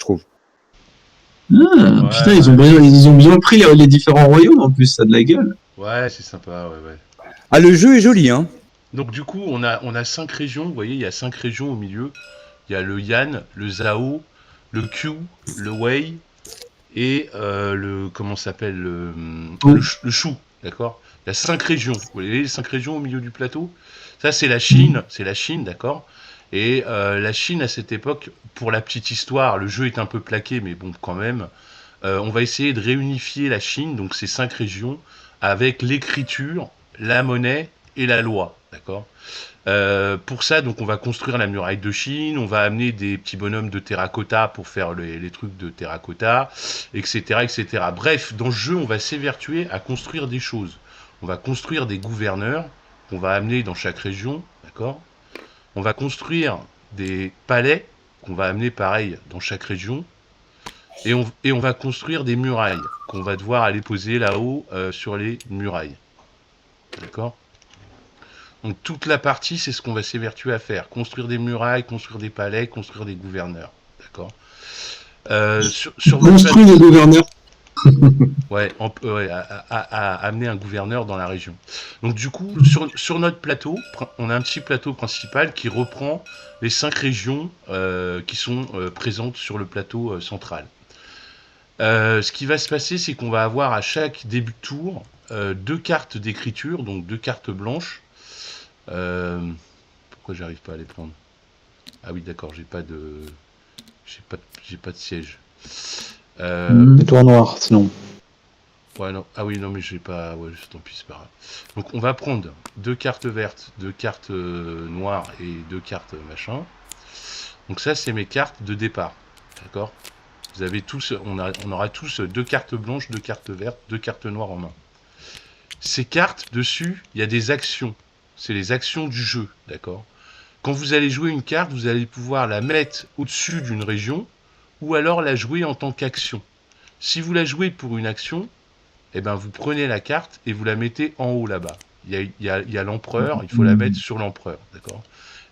trouve. Ah, Ouais, putain, ouais. ils ont bien pris les différents royaumes en plus, ça a de la gueule. Ouais, c'est sympa, ouais, ouais. Ah, le jeu est joli, hein. Donc du coup, on a 5 régions, vous voyez, il y a 5 régions au milieu. Il y a le Yan, le Zhao, le Q, le Wei et comment ça s'appelle, Ouais. le Shu, d'accord. Il y a 5 régions, vous voyez les 5 régions au milieu du plateau. Ça c'est la Chine, d'accord. Et la Chine à cette époque, pour la petite histoire, le jeu est un peu plaqué, mais bon quand même, on va essayer de réunifier la Chine, donc ces 5 régions, avec l'écriture, la monnaie et la loi, d'accord. Pour ça, donc, on va construire la muraille de Chine, on va amener des petits bonhommes de terracotta pour faire les trucs de terracotta, etc., etc. Bref, dans le jeu, on va s'évertuer à construire des choses. On va construire des gouverneurs qu'on va amener dans chaque région, d'accord. On va construire des palais qu'on va amener pareil dans chaque région. Et on va construire des murailles qu'on va devoir aller poser là-haut sur les murailles. D'accord. Donc toute la partie, c'est ce qu'on va s'évertuer à faire. Construire des murailles, construire des palais, construire des gouverneurs. D'accord. Sur votre plateau, Construit des gouverneurs. ouais, ouais, à amener un gouverneur dans la région. Donc du coup, sur notre plateau, on a un petit plateau principal qui reprend les 5 régions qui sont présentes sur le plateau central. Ce qui va se passer, c'est qu'on va avoir à chaque début de tour 2 cartes d'écriture, donc 2 cartes blanches. Euh, Pourquoi j'arrive pas à les prendre? Ah oui, d'accord, j'ai pas de siège. Mmh. Et toi noir, sinon. Ouais, non. Ah oui, non, mais j'ai pas. Ouais, tant pis, c'est pas grave. Donc, on va prendre 2 cartes vertes, 2 cartes noires et 2 cartes machin. Donc, ça, c'est mes cartes de départ. D'accord. Vous avez tous, on aura tous 2 cartes blanches, 2 cartes vertes, 2 cartes noires en main. Ces cartes, dessus, il y a des actions. C'est les actions du jeu. D'accord. Quand vous allez jouer une carte, vous allez pouvoir la mettre au-dessus d'une région ou alors la jouer en tant qu'action. Si vous la jouez pour une action, eh ben vous prenez la carte et vous la mettez en haut là-bas. Il y a l'empereur, il faut la mettre sur l'empereur, d'accord.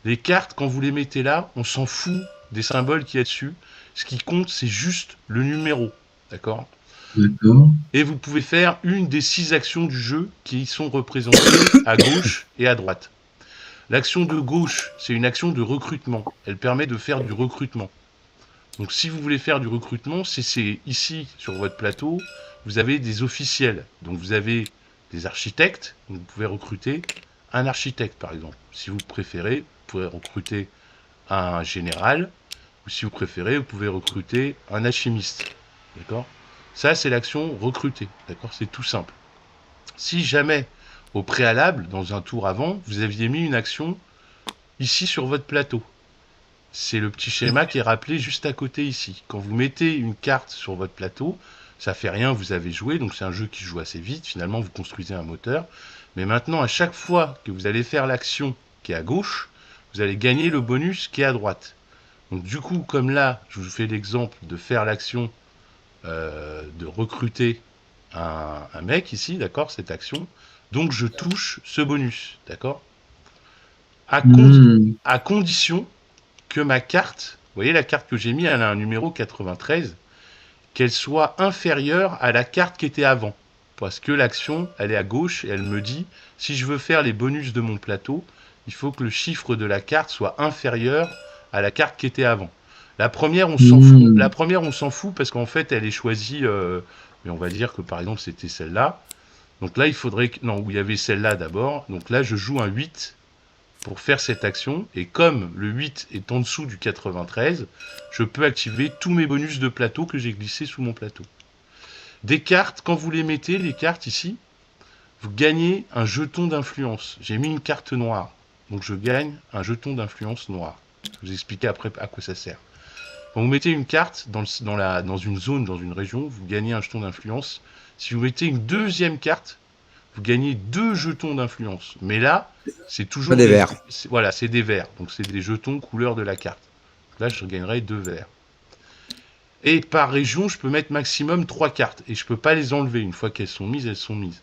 Les cartes, quand vous les mettez là, on s'en fout des symboles qu'il y a dessus. Ce qui compte, c'est juste le numéro, d'accord. D'accord. Et vous pouvez faire une des 6 actions du jeu qui sont représentées à gauche et à droite. L'action de gauche, c'est une action de recrutement. Elle permet de faire du recrutement. Donc si vous voulez faire du recrutement, c'est ici sur votre plateau, vous avez des officiels. Donc vous avez des architectes, donc vous pouvez recruter un architecte par exemple. Si vous préférez, vous pouvez recruter un général, ou si vous préférez, vous pouvez recruter un alchimiste. D'accord. Ça c'est l'action recruter. D'accord. C'est tout simple. Si jamais au préalable, dans un tour avant, vous aviez mis une action ici sur votre plateau, c'est le petit schéma qui est rappelé juste à côté ici. Quand vous mettez une carte sur votre plateau, ça fait rien, vous avez joué, donc c'est un jeu qui joue assez vite, finalement vous construisez un moteur. Mais maintenant, à chaque fois que vous allez faire l'action qui est à gauche, vous allez gagner le bonus qui est à droite. Donc du coup, comme là, je vous fais l'exemple de faire l'action de recruter un mec ici, d'accord, cette action. Donc je touche ce bonus, d'accord, à, Mmh. à condition que ma carte, vous voyez la carte que j'ai mise, elle a un numéro 93, qu'elle soit inférieure à la carte qui était avant. Parce que l'action, elle est à gauche et elle me dit, si je veux faire les bonus de mon plateau, il faut que le chiffre de la carte soit inférieur à la carte qui était avant. La première, on s'en fout. Mmh. La première, on s'en fout parce qu'en fait, elle est choisie. Mais on va dire que par exemple, c'était celle-là. Donc là, il faudrait que. Non, où il y avait celle-là d'abord. Donc là, je joue un 8 pour faire cette action, et comme le 8 est en dessous du 93, je peux activer tous mes bonus de plateau que j'ai glissés sous mon plateau. Des cartes, quand vous les mettez, les cartes ici, vous gagnez un jeton d'influence. J'ai mis une carte noire, donc je gagne un jeton d'influence noire. Je vais vous expliquer après à quoi ça sert. Quand vous mettez une carte dans une zone, dans une région, vous gagnez un jeton d'influence. Si vous mettez une deuxième carte, vous gagnez 2 jetons d'influence. Mais là, c'est toujours Des verts. Voilà, c'est des verts. Donc c'est des jetons couleur de la carte. Là, je gagnerai 2 verts. Et par région, je peux mettre maximum 3 cartes. Et je ne peux pas les enlever. Une fois qu'elles sont mises, elles sont mises.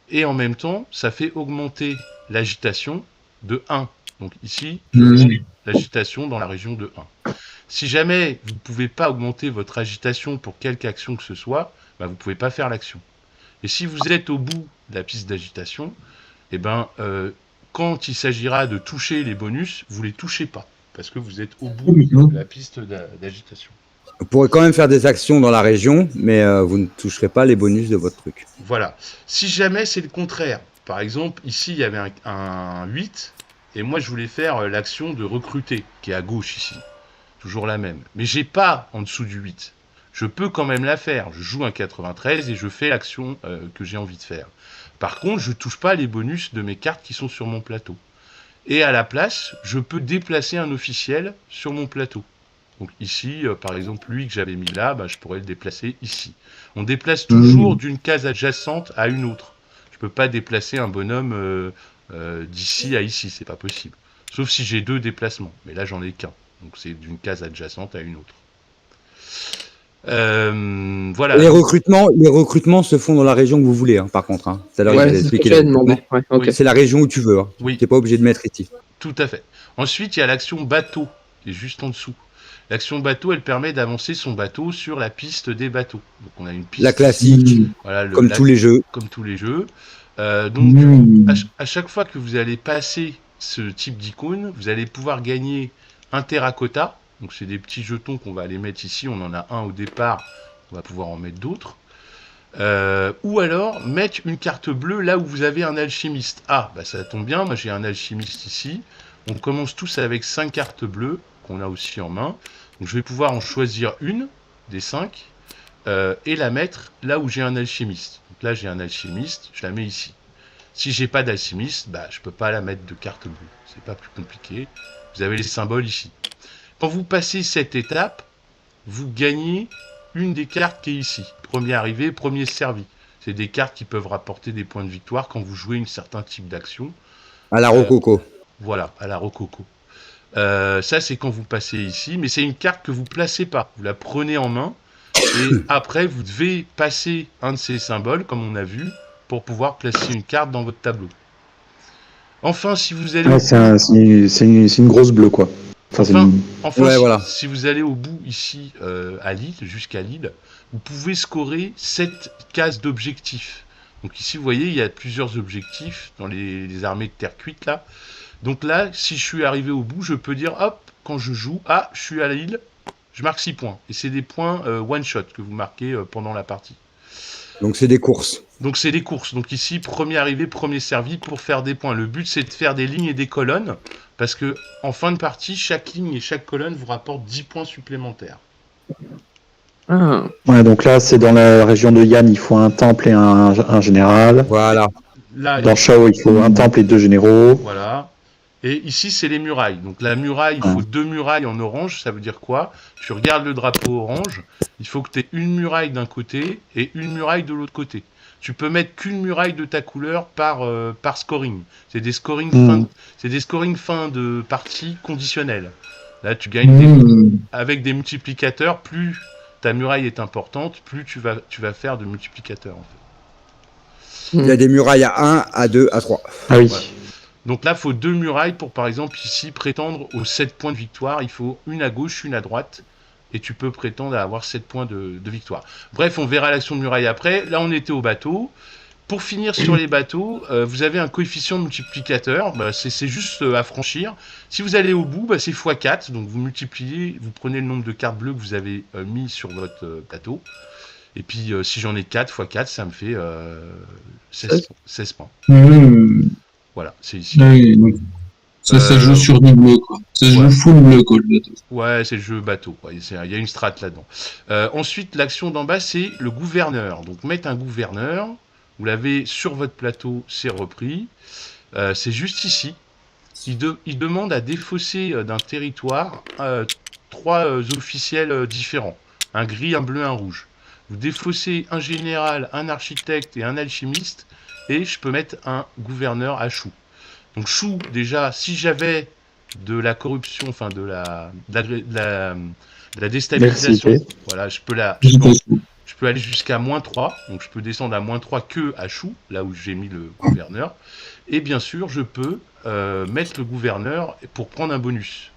Et en même temps, ça fait augmenter l'agitation de 1. Donc ici, je monte l'agitation dans la région de 1. Si jamais vous ne pouvez pas augmenter votre agitation pour quelque action que ce soit, vous ne pouvez pas faire l'action. Et si vous êtes au bout de la piste d'agitation, quand il s'agira de toucher les bonus, vous ne les touchez pas, parce que vous êtes au bout de la piste d'agitation. Vous pourrez quand même faire des actions dans la région, mais vous ne toucherez pas les bonus de votre truc. Voilà. Si jamais c'est le contraire, par exemple, ici il y avait un 8, et moi je voulais faire l'action de recruter, qui est à gauche ici. Toujours la même. Mais j'ai pas en dessous du 8. Je peux quand même la faire. Je joue un 93 et je fais l'action que j'ai envie de faire. Par contre, je touche pas les bonus de mes cartes qui sont sur mon plateau. Et à la place, je peux déplacer un officiel sur mon plateau. Donc ici, par exemple, lui que j'avais mis là, je pourrais le déplacer ici. On déplace toujours d'une case adjacente à une autre. Je peux pas déplacer un bonhomme d'ici à ici, c'est pas possible. Sauf si j'ai 2 déplacements. Mais là, j'en ai qu'un. Donc c'est d'une case adjacente à une autre. Voilà. Les recrutements se font dans la région que vous voulez, hein, par contre. Hein. C'est la région où tu veux. Hein. Oui. Tu n'es pas obligé de mettre ici. Tout à fait. Ensuite, il y a l'action bateau, qui est juste en dessous. L'action bateau, elle permet d'avancer son bateau sur la piste des bateaux. Donc on a une piste. La classique, voilà, comme tous les jeux. Comme tous les jeux. Donc à chaque fois que vous allez passer ce type d'icône, vous allez pouvoir gagner un terracotta. Donc c'est des petits jetons qu'on va aller mettre ici. On en a un au départ. On va pouvoir en mettre d'autres. Ou alors mettre une carte bleue là où vous avez un alchimiste. Ah, ça tombe bien. Moi j'ai un alchimiste ici. On commence tous avec 5 cartes bleues qu'on a aussi en main. Donc je vais pouvoir en choisir une des 5 et la mettre là où j'ai un alchimiste. Donc là j'ai un alchimiste, je la mets ici. Si j'ai pas d'alchimiste, je peux pas la mettre de carte bleue. C'est pas plus compliqué. Vous avez les symboles ici. Quand vous passez cette étape, vous gagnez une des cartes qui est ici. Premier arrivé, premier servi. C'est des cartes qui peuvent rapporter des points de victoire quand vous jouez un certain type d'action. À la rococo. Voilà, à la rococo. Ça, c'est quand vous passez ici, mais c'est une carte que vous placez pas. Vous la prenez en main, et après, vous devez passer un de ces symboles, comme on a vu, pour pouvoir placer une carte dans votre tableau. Enfin, si vous allez... c'est une grosse bleue, quoi. Si vous allez au bout, ici, à Lille, jusqu'à Lille, vous pouvez scorer 7 cases d'objectifs. Donc ici, vous voyez, il y a plusieurs objectifs dans les armées de terre cuite, là. Donc là, si je suis arrivé au bout, je peux dire, hop, quand je joue, je suis à Lille, je marque 6 points. Et c'est des points one-shot que vous marquez pendant la partie. Donc c'est des courses. Donc c'est des courses. Donc ici, premier arrivé, premier servi pour faire des points. Le but, c'est de faire des lignes et des colonnes, parce que en fin de partie, chaque ligne et chaque colonne vous rapporte 10 points supplémentaires. Ouais, donc là, c'est dans la région de Yann, il faut un temple et un général. Voilà. Là, dans Shao, il faut un temple et 2 généraux. Voilà. Et ici, c'est les murailles. Donc la muraille, il faut 2 murailles en orange. Ça veut dire quoi? Tu regardes le drapeau orange. Il faut que tu aies une muraille d'un côté et une muraille de l'autre côté. Tu peux mettre qu'une muraille de ta couleur par scoring. C'est des scoring fin de partie conditionnels. Là, tu gagnes avec des multiplicateurs. Plus ta muraille est importante, plus tu vas faire de multiplicateurs. En fait. Il y a des murailles à 1, à 2, à 3. Ah oui. Voilà. Donc là, il faut 2 murailles pour, par exemple, ici, prétendre aux 7 points de victoire. Il faut une à gauche, une à droite. Et tu peux prétendre à avoir 7 points de victoire. Bref, on verra l'action de muraille après. Là, on était au bateau. Pour finir sur les bateaux, vous avez un coefficient multiplicateur. C'est juste à franchir. Si vous allez au bout, c'est x4. Donc vous multipliez, vous prenez le nombre de cartes bleues que vous avez mis sur votre plateau. Et puis, si j'en ai 4, x4, ça me fait 16 points. Voilà, c'est ici. Oui, donc, ça joue sur du bleu, quoi. Ça joue full bleu, quoi, le bateau. Ouais, c'est le jeu bateau. Il y a une strat là-dedans. Ensuite, l'action d'en bas, c'est le gouverneur. Donc, mettre un gouverneur. Vous l'avez sur votre plateau, c'est repris. C'est juste ici. Il demande à défausser d'un territoire 3 officiels différents. Un gris, un bleu, un rouge. Vous défaussez un général, un architecte et un alchimiste. Et je peux mettre un gouverneur à Chou. Donc Chou, déjà, si j'avais de la corruption, enfin de la déstabilisation, voilà, je peux aller jusqu'à -3. Donc je peux descendre à -3 que à Chou, là où j'ai mis le gouverneur. Et bien sûr, je peux mettre le gouverneur pour prendre un bonus.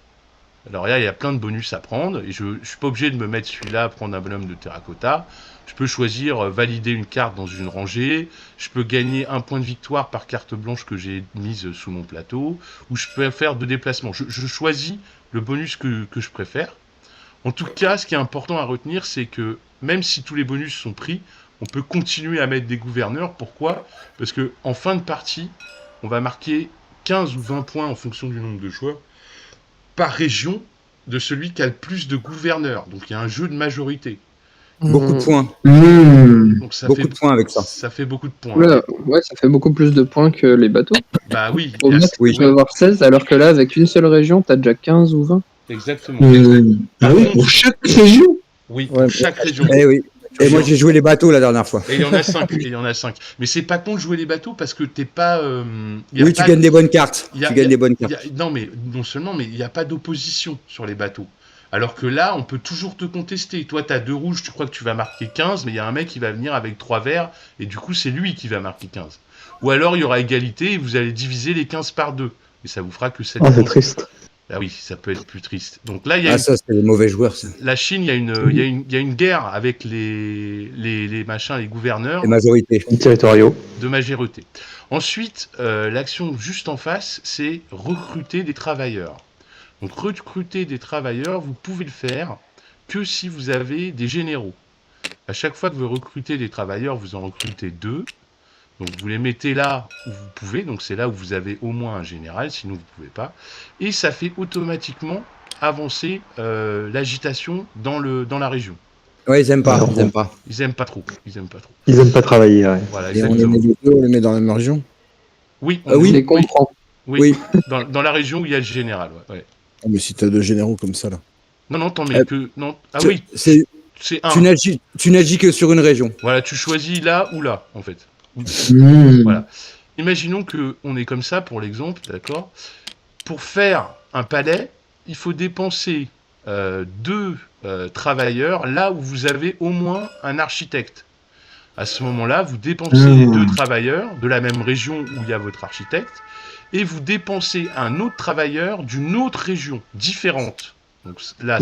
Alors là, il y a plein de bonus à prendre, et je ne suis pas obligé de me mettre celui-là, prendre un bonhomme de terracotta. Je peux choisir valider une carte dans une rangée, je peux gagner un point de victoire par carte blanche que j'ai mise sous mon plateau, ou je peux faire 2 déplacements. Je choisis le bonus que je préfère. En tout cas, ce qui est important à retenir, c'est que même si tous les bonus sont pris, on peut continuer à mettre des gouverneurs. Pourquoi ? Parce qu'en fin de partie, on va marquer 15 ou 20 points en fonction du nombre de joueurs par région de celui qui a le plus de gouverneurs. Donc il y a un jeu de majorité. Beaucoup de points. Donc Beaucoup de points avec ça. Ça fait beaucoup de points. Ouais, ça fait beaucoup plus de points que les bateaux. Bah oui. Au max, tu peux avoir 16, alors que là, avec une seule région, t'as déjà 15 ou 20. Exactement. Ah oui, pour chaque région. Oui, pour chaque région. Eh oui. Et moi j'ai joué les bateaux la dernière fois. Et il y en a 5. Mais c'est pas con de jouer les bateaux parce que t'es pas. Oui, tu gagnes des bonnes cartes. Non, mais non seulement, mais il n'y a pas d'opposition sur les bateaux. Alors que là, on peut toujours te contester. Toi, tu as 2 rouges, tu crois que tu vas marquer 15, mais il y a un mec qui va venir avec 3 verts, et du coup, c'est lui qui va marquer 15. Ou alors, il y aura égalité, et vous allez diviser les 15 par 2. Et ça vous fera que 7 points. C'est triste. Ah oui, ça peut être plus triste. Donc là, il y a ça, c'est les mauvais joueurs, ça. La Chine, il y a une guerre avec les machins, les gouverneurs. Les majorités. Territoriaux. De majorité. Ensuite, l'action juste en face, c'est recruter des travailleurs. Donc recruter des travailleurs, vous pouvez le faire que si vous avez des généraux. À chaque fois que vous recrutez des travailleurs, vous en recrutez 2. Donc vous les mettez là où vous pouvez, donc c'est là où vous avez au moins un général, sinon vous ne pouvez pas. Et ça fait automatiquement avancer l'agitation dans la région. Ouais, ils aiment pas. Ils aiment pas trop. Ils aiment pas travailler, ouais. Voilà, et on les met dans la même région. Oui, on les comprend. Oui. Dans la région où il y a le général, ouais. Oh, mais si t'as 2 généraux comme ça, là. Non, t'en mets que... Non. Ah oui, c'est un. Tu n'agis que sur une région. Voilà, tu choisis là ou là, en fait. Voilà. Imaginons qu'on est comme ça, pour l'exemple, d'accord ? Pour faire un palais, il faut dépenser 2 travailleurs là où vous avez au moins un architecte. À ce moment-là, vous dépensez les 2 travailleurs de la même région où il y a votre architecte, et vous dépensez un autre travailleur d'une autre région, différente. Donc là,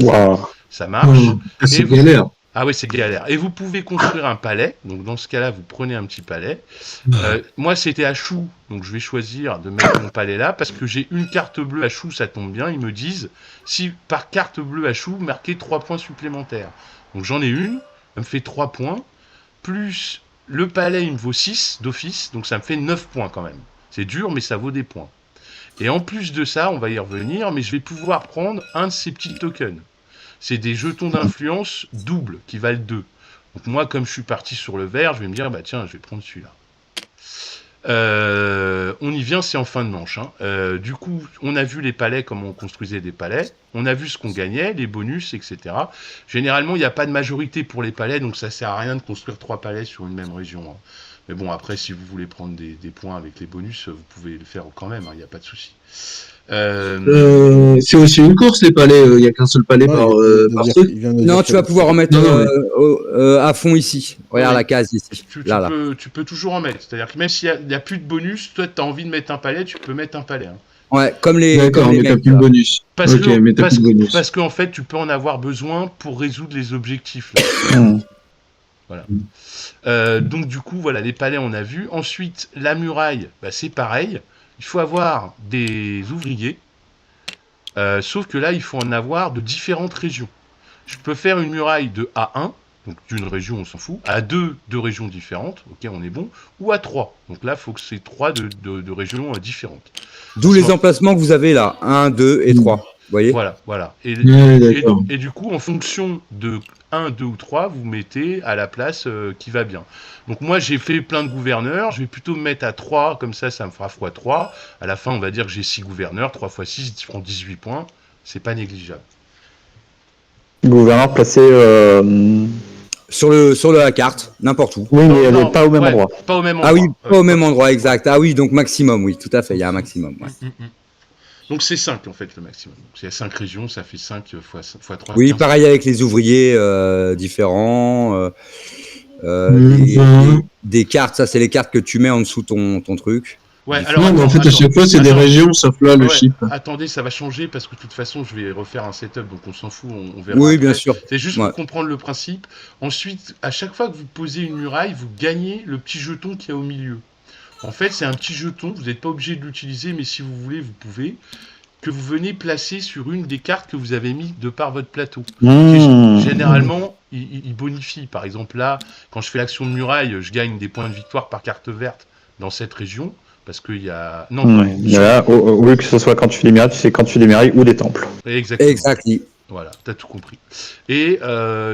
ça marche. C'est galère. Ah oui, c'est galère. Et vous pouvez construire un palais. Donc dans ce cas-là, vous prenez un petit palais. Moi, c'était à chou. Donc je vais choisir de mettre mon palais là parce que j'ai une carte bleue à chou, ça tombe bien. Ils me disent, si par carte bleue à chou, marquez 3 points supplémentaires. Donc j'en ai une, ça me fait 3 points. Plus le palais, il me vaut 6 d'office. Donc ça me fait 9 points quand même. C'est dur, mais ça vaut des points. Et en plus de ça, on va y revenir, mais je vais pouvoir prendre un de ces petits tokens. C'est des jetons d'influence doubles qui valent 2. Donc moi, comme je suis parti sur le vert, je vais me dire, bah tiens, je vais prendre celui-là. On y vient, c'est en fin de manche. Du coup, on a vu les palais, comment on construisait des palais. On a vu ce qu'on gagnait, les bonus, etc. Généralement, il n'y a pas de majorité pour les palais, donc ça sert à rien de construire 3 palais sur une même région. Mais bon, après, si vous voulez prendre des points avec les bonus, vous pouvez le faire quand même, il n'y a pas de souci. C'est aussi une course, les palais. Il n'y a qu'un seul palais par truc. Non, tu vas pouvoir en mettre à fond ici. Regarde la case ici. Tu peux toujours en mettre. C'est-à-dire que même s'il n'y a plus de bonus, toi, tu as envie de mettre un palais, tu peux mettre un palais. Ouais, comme les. D'accord, mais t'as plus de bonus. Parce qu'en fait, tu peux en avoir besoin pour résoudre les objectifs. Voilà. Donc du coup, voilà, les palais, on a vu. Ensuite, la muraille, c'est pareil. Il faut avoir des ouvriers, sauf que là, il faut en avoir de différentes régions. Je peux faire une muraille de A1, donc d'une région, on s'en fout, à 2 de régions différentes, ok, on est bon, ou à 3. Donc là, il faut que c'est 3 de régions différentes. D'où les emplacements que vous avez là, 1, 2 et 3. Vous voyez ? Voilà. Et du coup, en fonction de 1, 2 ou 3, vous mettez à la place qui va bien. Donc moi, j'ai fait plein de gouverneurs. Je vais plutôt me mettre à 3, comme ça me fera x3. À la fin, on va dire que j'ai 6 gouverneurs. 3 x 6, ils feront 18 points. C'est pas négligeable. Gouverneur placé... Sur la carte, n'importe où. Oui, mais elle n'est pas au même endroit. Pas au même endroit. Ah oui, pas au même endroit, exact. Ah oui, donc maximum, oui, tout à fait, il y a un maximum. Ouais. Donc c'est 5 en fait le maximum. Donc, il y a 5 régions, ça fait 5 x 3. Oui, 15. Pareil avec les ouvriers différents. Des cartes, ça c'est les cartes que tu mets en dessous ton truc. Ouais, Non, mais en fait, à chaque fois, c'est des régions, sauf là, le chip. Attendez, ça va changer parce que de toute façon, je vais refaire un setup, donc on s'en fout, on verra. Oui, après. bien sûr. C'est juste pour comprendre le principe. Ensuite, à chaque fois que vous posez une muraille, vous gagnez le petit jeton qu'il y a au milieu. En fait, c'est un petit jeton, vous n'êtes pas obligé de l'utiliser, mais si vous voulez, vous pouvez, que vous venez placer sur une des cartes que vous avez mis de par votre plateau. Généralement, il bonifie. Par exemple, là, quand je fais l'action de muraille, je gagne des points de victoire par carte verte dans cette région. Parce qu'il y a. Non, oui, que ce soit quand tu fais des murailles, tu sais quand tu fais des murailles ou des temples. Exactement. Exactement. Voilà, t'as tout compris. Et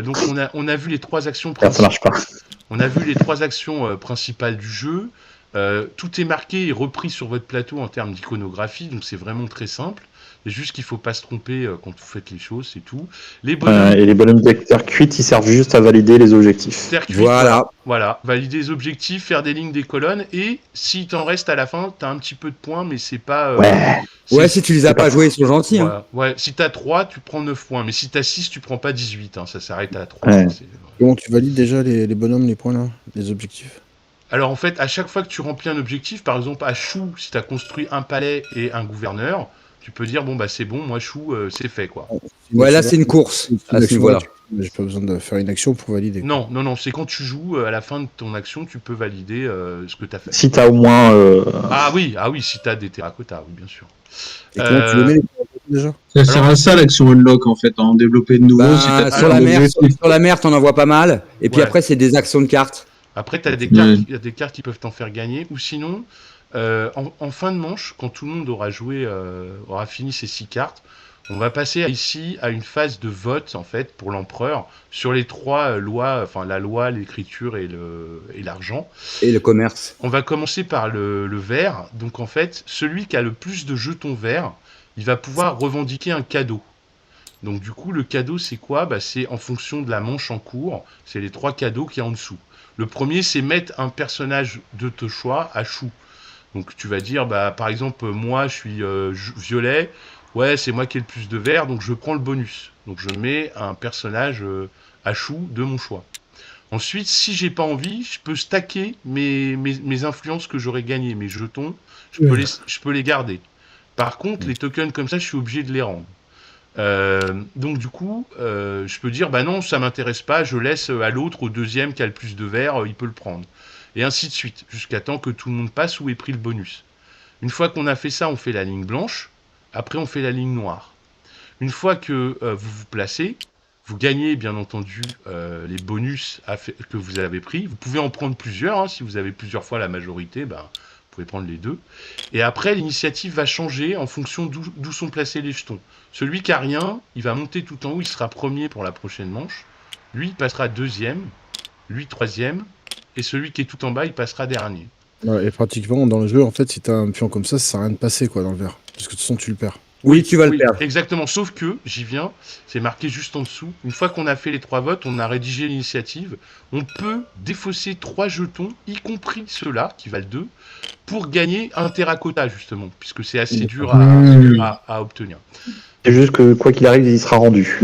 donc, on a vu les 3 actions principales. Ça marche pas. On a vu les 3 actions principales du jeu. Tout est marqué et repris sur votre plateau en termes d'iconographie, donc c'est vraiment très simple. C'est juste qu'il ne faut pas se tromper quand vous faites les choses, c'est tout. Les bonhommes, et les bonhommes de terre cuite, ils servent juste à valider les objectifs. Terre cuite, voilà, valider les objectifs, faire des lignes, des colonnes, et s'il t'en reste à la fin, t'as un petit peu de points, mais c'est pas... ouais, si tu les as pas joués, ils sont gentils. Voilà. Hein. Ouais, si t'as 3, tu prends 9 points, mais si t'as 6, tu prends pas 18, hein, ça s'arrête à 3. Ouais. Comment tu valides déjà les bonhommes, les points là, les objectifs? Alors en fait, à chaque fois que tu remplis un objectif, par exemple à Chou, si tu as construit un palais et un gouverneur, tu peux dire bon bah c'est bon, moi Chou, c'est fait quoi. Ouais, là c'est une course à ce niveau-là. J'ai pas besoin de faire une action pour valider. Non, c'est quand tu joues, à la fin de ton action, tu peux valider ce que tu as fait. Si tu as au moins... Ah oui, si tu as des terracotta, oui bien sûr. Et comment tu le mets les terracotta déjà? Ça sert à ça l'action unlock en fait, à en développer de nouveaux. Sur la mer, t'en envoies pas mal. Et puis après, c'est des actions de cartes. Après, tu as des cartes qui peuvent t'en faire gagner. Ou sinon, en fin de manche, quand tout le monde aura joué, aura fini ses 6 cartes, on va passer ici à une phase de vote en fait pour l'empereur sur les 3 lois, enfin la loi, l'écriture et l'argent. Et le commerce. On va commencer par le vert. Donc en fait, celui qui a le plus de jetons verts, il va pouvoir revendiquer un cadeau. Donc du coup, le cadeau, c'est quoi? C'est en fonction de la manche en cours. C'est les 3 cadeaux qu'il y a en dessous. Le premier, c'est mettre un personnage de ton choix à Chou. Donc tu vas dire, par exemple, moi, je suis violet. Ouais, c'est moi qui ai le plus de vert, donc je prends le bonus. Donc je mets un personnage à Chou de mon choix. Ensuite, si j'ai pas envie, je peux stacker mes influences que j'aurais gagnées, mes jetons. Je peux les garder. Par contre, les tokens comme ça, je suis obligé de les rendre. Donc du coup, je peux dire non, ça m'intéresse pas, je laisse à l'autre, au deuxième qui a le plus de verre, il peut le prendre. Et ainsi de suite, jusqu'à temps que tout le monde passe ou ait pris le bonus. Une fois qu'on a fait ça, on fait la ligne blanche, après on fait la ligne noire. Une fois que vous vous placez, vous gagnez bien entendu les bonus que vous avez pris. Vous pouvez en prendre plusieurs, hein, si vous avez plusieurs fois la majorité, vous pouvez prendre les 2. Et après, l'initiative va changer en fonction d'où sont placés les jetons. Celui qui a rien, il va monter tout en haut, il sera premier pour la prochaine manche. Lui, il passera deuxième, lui troisième, et celui qui est tout en bas, il passera dernier. Ouais, et pratiquement, dans le jeu, en fait, si t'as un pion comme ça sert à rien de passer quoi, dans le vert. Parce que de toute façon, tu le perds. Oui, tu vas le perdre. Exactement, sauf que, j'y viens, c'est marqué juste en dessous. Une fois qu'on a fait les 3 votes, on a rédigé l'initiative, on peut défausser 3 jetons, y compris ceux-là, qui valent 2, pour gagner un terracotta, justement, puisque c'est assez dur à obtenir. C'est juste que, quoi qu'il arrive, il sera rendu.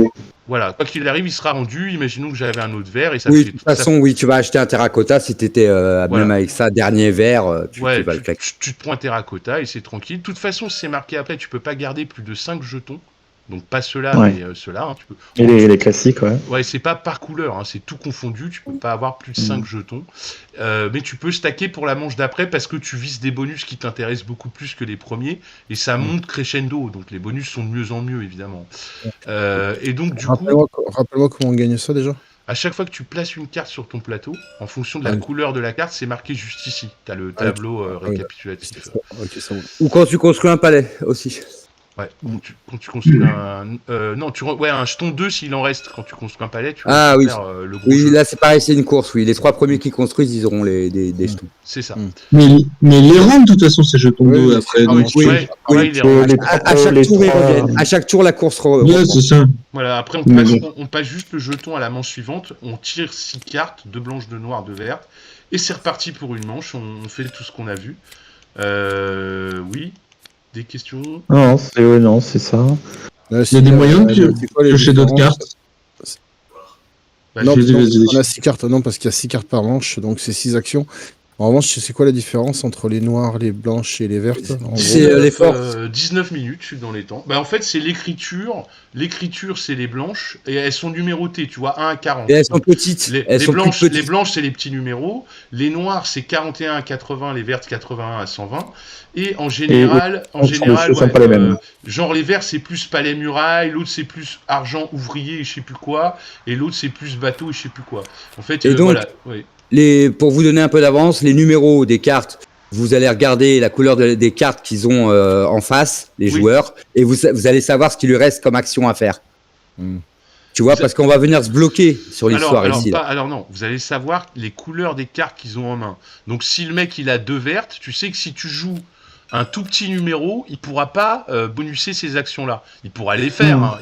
Voilà, quoi qu'il arrive, il sera rendu. Imaginons que j'avais un autre verre et ça. Oui, de toute façon, oui, tu vas acheter un terracotta si t'étais même avec ça dernier verre, tu vas le claquer. Tu te prends un terracotta et c'est tranquille. De toute façon, c'est marqué après, tu peux pas garder plus de 5 jetons. Donc pas ceux-là, mais ceux-là. Hein, tu peux... Et les classiques, ouais. Ouais, c'est pas par couleur, hein, c'est tout confondu. Tu peux pas avoir plus de 5 jetons. Mais tu peux stacker pour la manche d'après parce que tu vises des bonus qui t'intéressent beaucoup plus que les premiers. Et ça monte crescendo. Donc les bonus sont de mieux en mieux, évidemment. Et donc du coup... Rappelle-moi comment on gagne ça déjà. À chaque fois que tu places une carte sur ton plateau, en fonction de la couleur de la carte, c'est marqué juste ici. Tu as le tableau récapitulatif. Okay, ça va. Ou quand tu construis un palais aussi. Ouais, quand tu construis un jeton 2 s'il en reste. Quand tu construis un palais, tu vas faire le gros jeu. Là c'est pareil, c'est une course, oui. Les 3 premiers qui construisent, ils auront des jetons. C'est ça. Mais les rendent de toute façon ces jetons d'eau après. À chaque tour, la course ouais, c'est ça. Voilà, après on passe juste le jeton à la manche suivante, on tire 6 cartes, 2 blanches, 2 noires, 2 vertes, et c'est reparti pour une manche, on fait tout ce qu'on a vu. Oui. Des questions? Non, c'est ça. Là, il y a des moyens de piocher d'autres cartes. Non, on a 6 cartes, non, parce qu'il y a 6 cartes par manche, donc c'est 6 actions. En revanche, c'est quoi la différence entre les noires, les blanches et les vertes? En C'est gros, les forces. 19 minutes, je suis dans les temps. Bah, en fait, c'est l'écriture. L'écriture, c'est les blanches. Et elles sont numérotées, tu vois, 1 à 40. Et elles sont petites. Elles sont blanches, plus petites. les blanches, c'est les petits numéros. Les noirs, c'est 41 à 80. Les vertes, 81 à 120. Et en général, sont pas les mêmes. Genre les verts, c'est plus palais muraille. L'autre, c'est plus argent ouvrier et je sais plus quoi. Et l'autre, c'est plus bateau et je sais plus quoi. En fait, Et donc, voilà. Ouais. Pour vous donner un peu d'avance, les numéros des cartes, vous allez regarder la couleur des cartes qu'ils ont en face, les joueurs, et vous allez savoir ce qu'il lui reste comme action à faire. Tu vois, parce qu'on va venir se bloquer sur l'histoire ici. Alors non, vous allez savoir les couleurs des cartes qu'ils ont en main. Donc si le mec il a 2 vertes, tu sais que si tu joues un tout petit numéro, il pourra pas bonusser ces actions-là. Il pourra les faire,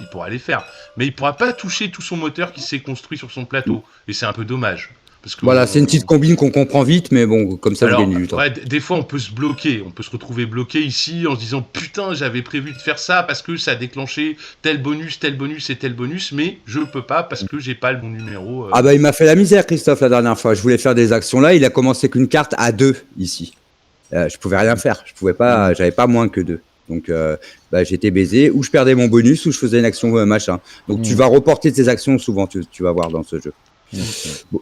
mais il pourra pas toucher tout son moteur qui s'est construit sur son plateau. Et c'est un peu dommage. Parce que voilà, c'est une petite combine qu'on comprend vite, mais bon, comme ça, vous gagnez du temps. Ouais, des fois, on peut se bloquer. On peut se retrouver bloqué ici en se disant « Putain, j'avais prévu de faire ça parce que ça a déclenché tel bonus et tel bonus, mais je peux pas parce que j'ai pas le bon numéro. » Ah bah, il m'a fait la misère, Christophe, la dernière fois. Je voulais faire des actions là. Il a commencé qu'une carte à 2 ici. Je pouvais rien faire. Je pouvais pas. J'avais pas moins que 2. Donc, j'étais baisé. Ou je perdais mon bonus, ou je faisais une action machin. Donc, tu vas reporter tes actions souvent. Tu vas voir dans ce jeu. Bon.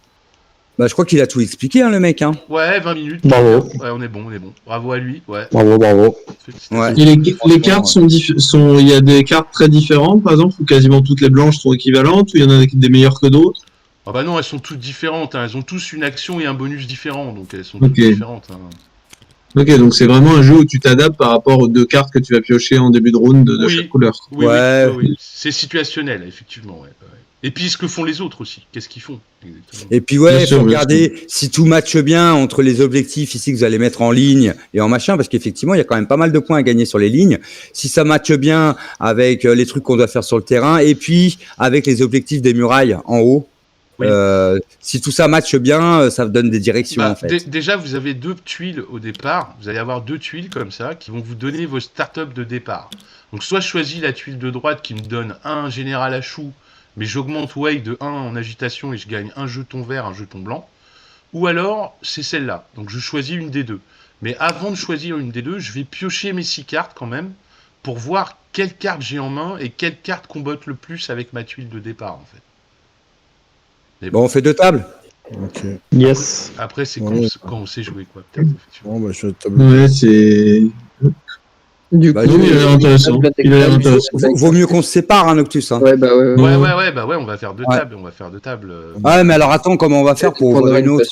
Bah, je crois qu'il a tout expliqué, hein, le mec. Hein. Ouais, 20 minutes. Bravo. Ouais, on est bon. Bravo à lui. Ouais. Bravo. Ouais. Et les cartes il y a des cartes très différentes, par exemple, ou quasiment toutes les blanches sont équivalentes, ou il y en a des meilleures que d'autres? Ah bah non, elles sont toutes différentes. Hein. Elles ont tous une action et un bonus différent, donc elles sont toutes différentes. Hein. Ok, donc c'est vraiment un jeu où tu t'adaptes par rapport aux 2 cartes que tu vas piocher en début de round de chaque couleur. Oui. C'est situationnel, effectivement. Ouais. Et puis ce que font les autres aussi, qu'est-ce qu'ils font exactement. Et puis il faut regarder si tout matche bien entre les objectifs ici que vous allez mettre en ligne et en machin, parce qu'effectivement il y a quand même pas mal de points à gagner sur les lignes. Si ça matche bien avec les trucs qu'on doit faire sur le terrain, et puis avec les objectifs des murailles en haut, si tout ça matche bien, ça donne des directions en fait. Déjà vous avez 2 tuiles au départ, vous allez avoir 2 tuiles comme ça qui vont vous donner vos startups de départ. Donc soit je choisis la tuile de droite qui me donne un général à chou, mais j'augmente Way de 1 en agitation et je gagne un jeton vert, un jeton blanc. Ou alors, c'est celle-là. Donc je choisis une des 2. Mais avant de choisir une des 2, je vais piocher mes 6 cartes quand même, pour voir quelle carte j'ai en main et quelle carte combotte le plus avec ma tuile de départ, en fait. Mais bon, on fait 2 tables. Ok. Yes. Après, c'est quand on sait jouer, quoi, peut-être. Bon, bah, je table. Ouais, c'est... Du coup, il a l'air intéressant. Vaut mieux qu'on se sépare, hein, Noctus. Hein. Ouais, on va faire 2 tables. Ouais, mais alors attends, comment on va faire pour ouvrir une autre?